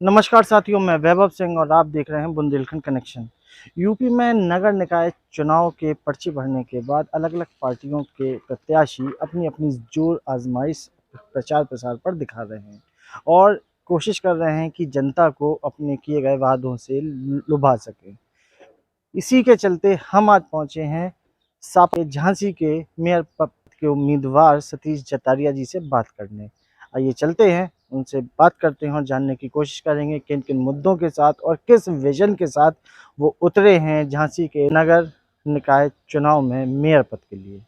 नमस्कार साथियों, मैं वैभव सिंह और आप देख रहे हैं बुंदेलखंड कनेक्शन। यूपी में नगर निकाय चुनाव के पर्ची भरने के बाद अलग अलग पार्टियों के प्रत्याशी अपनी अपनी जोर आजमाइश प्रचार प्रसार पर दिखा रहे हैं और कोशिश कर रहे हैं कि जनता को अपने किए गए वादों से लुभा सके। इसी के चलते हम आज पहुंचे हैं साप झांसी के मेयर पद के उम्मीदवार सतीश जतारिया जी से बात करने। आइए चलते हैं, उनसे बात करते हैं और जानने की कोशिश करेंगे किन किन मुद्दों के साथ और किस विजन के साथ वो उतरे हैं झांसी के नगर निकाय चुनाव में मेयर पद के लिए।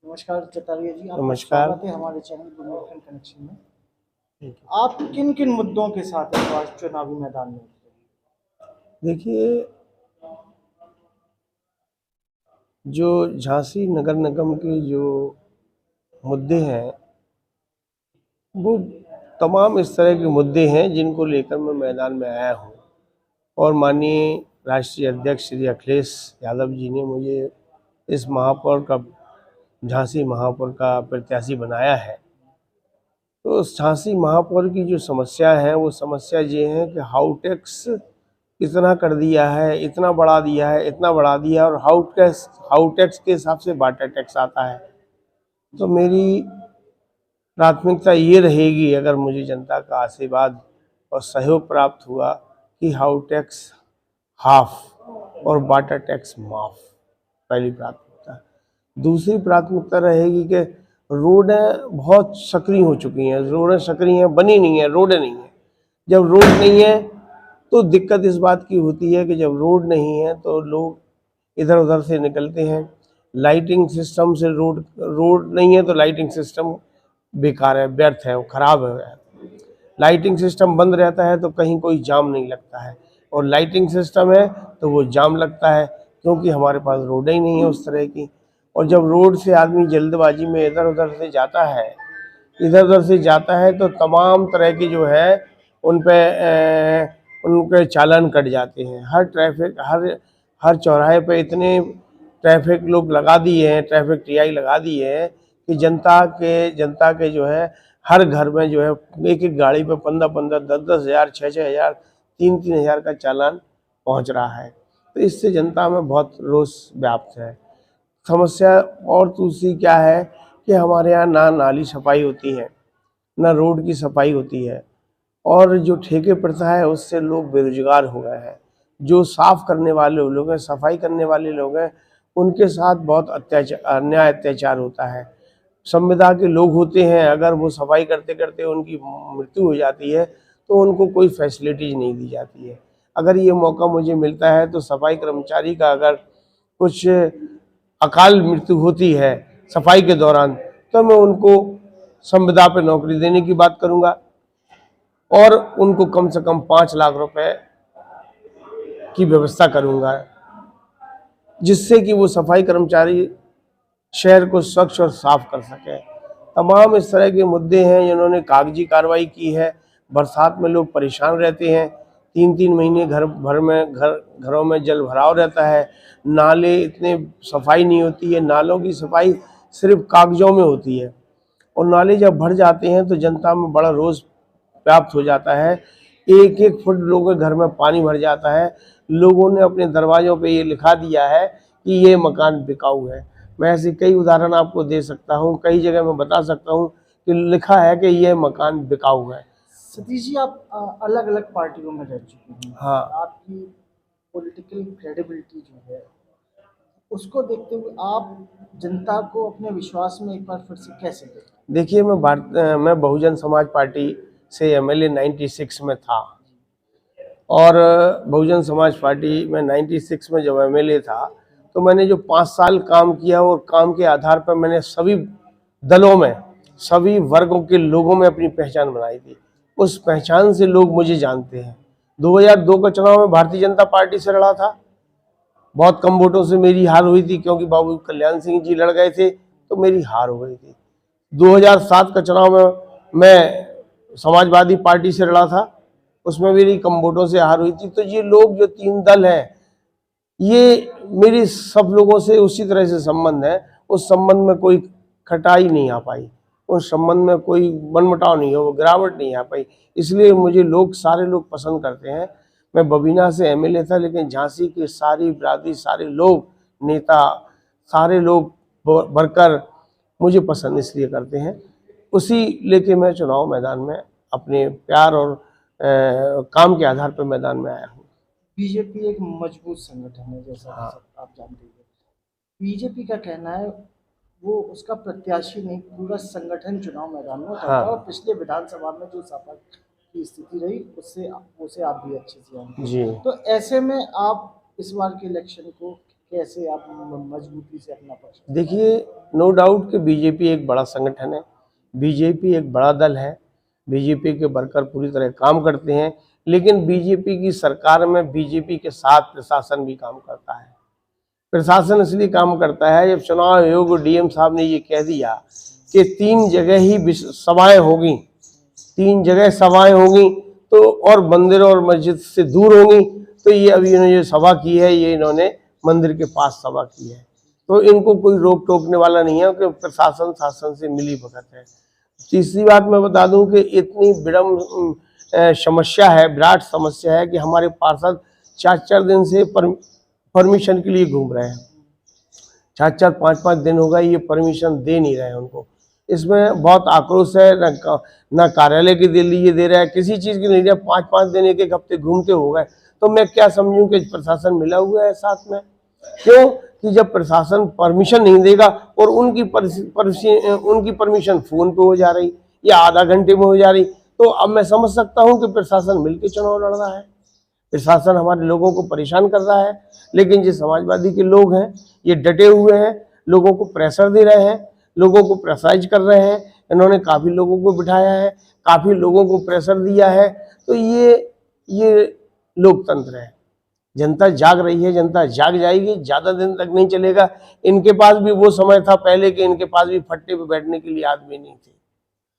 नमस्कार जतारिया जी, आपका नमस्कार। स्वागत है हमारे चैनल बुंदेलखंड कनेक्शन में। आप किन किन मुद्दों के साथ इस बार चुनावी मैदान में उतरे? देखिए, जो झांसी नगर निगम के जो मुद्दे हैं वो तमाम इस तरह के मुद्दे हैं जिनको लेकर मैं मैदान में आया हूँ और माननीय राष्ट्रीय अध्यक्ष श्री अखिलेश यादव जी ने मुझे इस महापौर का झांसी महापौर का प्रत्याशी बनाया है। तो झांसी महापौर की जो समस्या है वो समस्या ये है कि हाउस टैक्स इतना कर दिया है, इतना बढ़ा दिया है, इतना बढ़ा दिया है और हाउस टैक्स के हिसाब से वाटर टैक्स आता है। तो मेरी प्राथमिकता ये रहेगी, अगर मुझे जनता का आशीर्वाद और सहयोग प्राप्त हुआ, कि हाउस टैक्स हाफ और वाटर टैक्स माफ, पहली प्राथमिकता। दूसरी प्राथमिकता रहेगी कि रोडें बहुत सक्रिय हो चुकी हैं, रोडें सक्रिय हैं, बनी नहीं है, रोडें नहीं है। जब रोड नहीं है तो दिक्कत इस बात की होती है कि जब रोड नहीं है तो लोग इधर उधर से निकलते हैं। लाइटिंग सिस्टम से रोड नहीं है तो लाइटिंग सिस्टम बेकार है, व्यर्थ है, वो खराब है। लाइटिंग सिस्टम बंद रहता है तो कहीं कोई जाम नहीं लगता है, और लाइटिंग सिस्टम है तो वो जाम लगता है, क्योंकि हमारे पास रोडें ही नहीं है उस तरह की। और जब रोड से आदमी जल्दबाजी में इधर उधर से जाता है तो तमाम तरह की जो है उनके चालान कट जाते हैं। हर चौराहे पे इतने ट्रैफिक लोग लगा दिए हैं, ट्रैफिक टीआई लगा दिए हैं कि जनता के जो है हर घर में जो है एक एक गाड़ी पे 15-15, 10-10 हज़ार, 6-6 हज़ार, 3-3 हज़ार का चालान पहुंच रहा है। तो इससे जनता में बहुत रोष व्याप्त है। समस्या और दूसरी क्या है कि हमारे यहाँ ना नाली सफाई होती है, ना रोड की सफाई होती है, और जो ठेके प्रथा है उससे लोग बेरोजगार हो गए हैं। जो साफ करने वाले लोग हैं, सफाई करने वाले लोग हैं, उनके साथ बहुत अन्याय अत्याचार होता है। संविदा के लोग होते हैं, अगर वो सफाई करते करते उनकी मृत्यु हो जाती है तो उनको कोई फैसिलिटीज नहीं दी जाती है। अगर ये मौका मुझे मिलता है तो सफाई कर्मचारी का अगर कुछ अकाल मृत्यु होती है सफाई के दौरान, तो मैं उनको संविदा पे नौकरी देने की बात करूंगा और उनको कम से कम 5 लाख रुपए की व्यवस्था करूंगा, जिससे कि वो सफाई कर्मचारी शहर को स्वच्छ और साफ कर सके। तमाम इस तरह के मुद्दे हैं जिन्होंने कागजी कार्रवाई की है। बरसात में लोग परेशान रहते हैं, 3-3 महीने घरों में जल भराव रहता है। नाले इतने सफाई नहीं होती है, नालों की सफाई सिर्फ कागजों में होती है, और नाले जब भर जाते हैं तो जनता में बड़ा रोष प्राप्त हो जाता है। 1-1 फुट लोगों के घर में पानी भर जाता है। लोगों ने अपने दरवाजों पे ये लिखा दिया है कि ये मकान बिकाऊ है। मैं ऐसे कई उदाहरण आपको दे सकता हूँ, कई जगह मैं बता सकता हूँ कि लिखा है कि ये मकान बिकाऊ है। सतीश जी, आप अलग अलग पार्टियों में रह चुके हैं। हाँ। आपकी पॉलिटिकल क्रेडिबिलिटी जो है उसको देखते हुए आप जनता को अपने विश्वास में एक बार फिर से कैसे देखें? देखिए, मैं बहुजन समाज पार्टी से एमएलए 96 में था, और बहुजन समाज पार्टी में 96 में जब एमएलए था तो मैंने जो 5 साल काम किया, और काम के आधार पर मैंने सभी दलों में, सभी वर्गों के लोगों में अपनी पहचान बनाई थी। उस पहचान से लोग मुझे जानते हैं। 2002 का चुनाव में भारतीय जनता पार्टी से लड़ा था, बहुत कम वोटों से मेरी हार हुई थी, क्योंकि बाबू कल्याण सिंह जी लड़ गए थे तो मेरी हार हो गई थी। 2007 का चुनाव में मैं समाजवादी पार्टी से लड़ा था, उसमें मेरी कम वोटों से हार हुई थी। तो ये लोग जो 3 दल हैं, ये मेरी सब लोगों से उसी तरह से संबंध है, उस संबंध में कोई खटाई नहीं आ पाई। उस संबंध में कोई मनमुटाव नहीं हो, गिरावट नहीं आ पाई। इसलिए मुझे लोग, सारे लोग पसंद करते हैं। मैं बबीना से एमएलए था, लेकिन झांसी की सारी बिरादरी, सारे लोग, नेता, सारे लोग वर्कर मुझे पसंद इसलिए करते हैं। उसी लेके मैं चुनाव मैदान में अपने प्यार और काम के आधार पर मैदान में आया हूँ। बीजेपी एक मजबूत संगठन है, जैसा हाँ। आप जानते हैं। बीजेपी का कहना है वो उसका प्रत्याशी नहीं, पूरा संगठन चुनाव मैदान में उतरता है। हाँ। और पिछले विधानसभा में जो सपा की स्थिति रही उससे आप भी अच्छे से जानते हैं। जी। तो ऐसे में आप इस बार के इलेक्शन को कैसे आप मजबूती से अपना पक्ष? देखिए, नो डाउट कि बीजेपी एक बड़ा संगठन है, बीजेपी एक बड़ा दल है, बीजेपी के वर्कर पूरी तरह काम करते हैं, लेकिन बीजेपी की सरकार में बीजेपी के साथ प्रशासन भी काम करता है। प्रशासन इसलिए काम करता है, जब चुनाव आयोग और डीएम साहब ने ये कह दिया कि 3 जगह ही सभाएं होगी, 3 जगह सभाएं होगी, तो और मंदिर और मस्जिद से दूर होंगी, तो ये अभी इन्होंने जो सभा की है, ये इन्होंने मंदिर के पास सभा की है, तो इनको कोई रोक टोकने वाला नहीं है, क्योंकि प्रशासन शासन से मिली भगत है। तीसरी बात मैं बता दूं कि इतनी विड़म्ब समस्या है, विराट समस्या है कि हमारे पार्षद 4-4 दिन से परमिशन के लिए घूम रहे हैं। 4-4, 5-5 दिन हो गए ये परमिशन दे नहीं रहे हैं उनको। इसमें बहुत आक्रोश है, न कार्यालय के लिए दे रहा है, किसी चीज़ की नहीं दे रहा। 5-5 दिन, 1-1 हफ्ते घूमते हो गए, तो मैं क्या समझूं कि प्रशासन मिला हुआ है साथ में। क्यों कि जब प्रशासन परमिशन नहीं देगा और उनकी परमिशन फोन पे हो जा रही या आधा घंटे में हो जा रही, तो अब मैं समझ सकता हूं कि प्रशासन मिलकर चुनाव लड़ रहा है। प्रशासन हमारे लोगों को परेशान कर रहा है, लेकिन जो समाजवादी के लोग हैं ये डटे हुए हैं, लोगों को प्रेशर दे रहे हैं, लोगों को प्रेशराइज कर रहे हैं। इन्होंने काफ़ी लोगों को बिठाया है, काफ़ी लोगों को प्रेशर दिया है, तो ये लोकतंत्र है। जनता जाग रही है, जनता जाग जाएगी, ज़्यादा दिन तक नहीं चलेगा। इनके पास भी वो समय था पहले कि इनके पास भी फट्टे पे बैठने के लिए आदमी नहीं थे,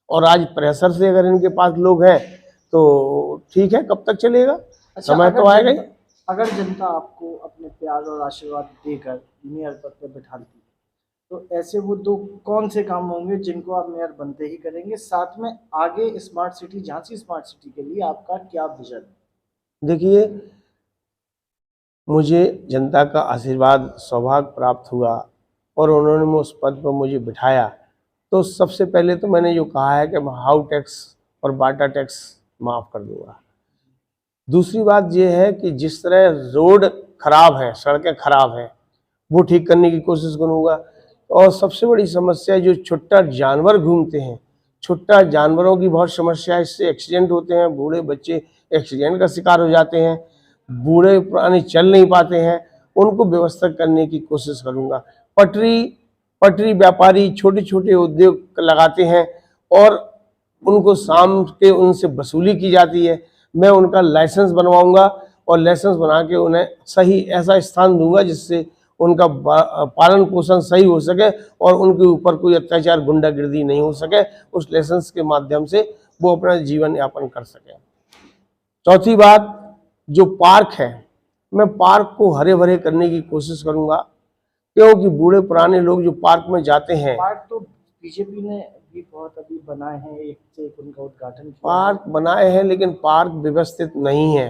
और आज प्रेशर से अगर इनके पास लोग हैं तो ठीक है, कब तक चलेगा? समय तो आएगा ही। अगर जनता आपको अपने प्यार और आशीर्वाद देकर मेयर पद पर बिठाती, तो ऐसे वो 2 कौन से काम होंगे जिनको आप मेयर बनते ही करेंगे? साथ में आगे smart city, Jhansi smart city के लिए आपका क्या विजन? देखिए, मुझे जनता का आशीर्वाद, सौभाग्य प्राप्त हुआ और उन्होंने उस पद पर मुझे बिठाया, तो सबसे पहले तो मैंने जो कहा है कि मैं हाउस टैक्स और वाटर टैक्स माफ़ कर दूंगा। दूसरी बात ये है कि जिस तरह रोड खराब है, सड़कें खराब हैं, वो ठीक करने की कोशिश करूँगा। और सबसे बड़ी समस्या जो छुट्टा जानवर घूमते हैं, छुट्टा जानवरों की बहुत समस्या है, इससे एक्सीडेंट होते हैं, बूढ़े बच्चे एक्सीडेंट का शिकार हो जाते हैं, बूढ़े पुराने चल नहीं पाते हैं, उनको व्यवस्था करने की कोशिश करूँगा। पटरी व्यापारी छोटे छोटे उद्योग लगाते हैं और उनको शाम के उनसे वसूली की जाती है, मैं उनका लाइसेंस बनवाऊंगा और लाइसेंस बना के उन्हें सही ऐसा स्थान दूंगा जिससे उनका पालन पोषण सही हो सके और उनके ऊपर कोई अत्याचार, गुंडागिर्दी नहीं हो सके। उस लाइसेंस के माध्यम से वो अपना जीवन यापन कर सके। चौथी बात, जो पार्क है, मैं पार्क को हरे भरे करने की कोशिश करूंगा, क्योंकि बूढ़े पुराने लोग जो पार्क में जाते हैं, पार्क तो बीजेपी ने भी बहुत अभी बनाए हैं, एक से एक उनका उद्घाटन किया। पार्क बनाए हैं, लेकिन पार्क व्यवस्थित नहीं है।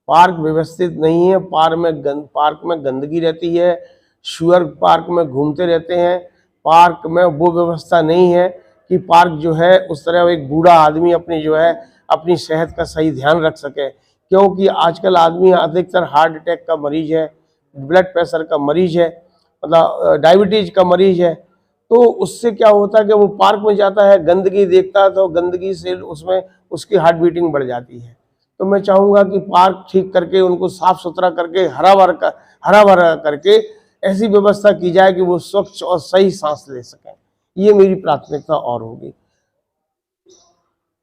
पार्क व्यवस्थित नहीं है, पार्क में गंदगी रहती है, शुअर पार्क में घूमते रहते हैं। पार्क में वो व्यवस्था नहीं है कि पार्क जो है उस तरह एक बूढ़ा आदमी अपनी जो है अपनी सेहत का सही ध्यान रख सके, क्योंकि आजकल आदमी अधिकतर हार्ट अटैक का मरीज है, ब्लड प्रेशर का मरीज है, मतलब डायबिटीज का मरीज है। तो उससे क्या होता है कि वो पार्क में जाता है, गंदगी देखता है, तो गंदगी से उसमें उसकी हार्ट बीटिंग बढ़ जाती है। तो मैं चाहूँगा कि पार्क ठीक करके उनको साफ सुथरा करके हरा भरा करके ऐसी व्यवस्था की जाए कि वो स्वच्छ और सही सांस ले सकें। ये मेरी प्राथमिकता और होगी।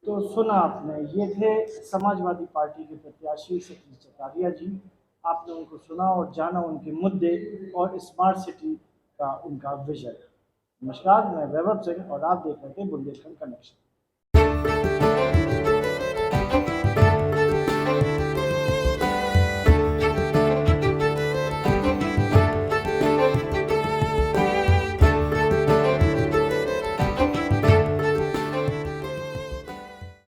तो सुना आपने, ये थे समाजवादी पार्टी के प्रत्याशी सतीश जकारिया जी। आपने उनको सुना और जाना उनके मुद्दे और स्मार्ट सिटी का उनका विजन। नमस्कार, मैं वैभव सिंह और आप देख रहे थे बुंदेलखंड कनेक्शन।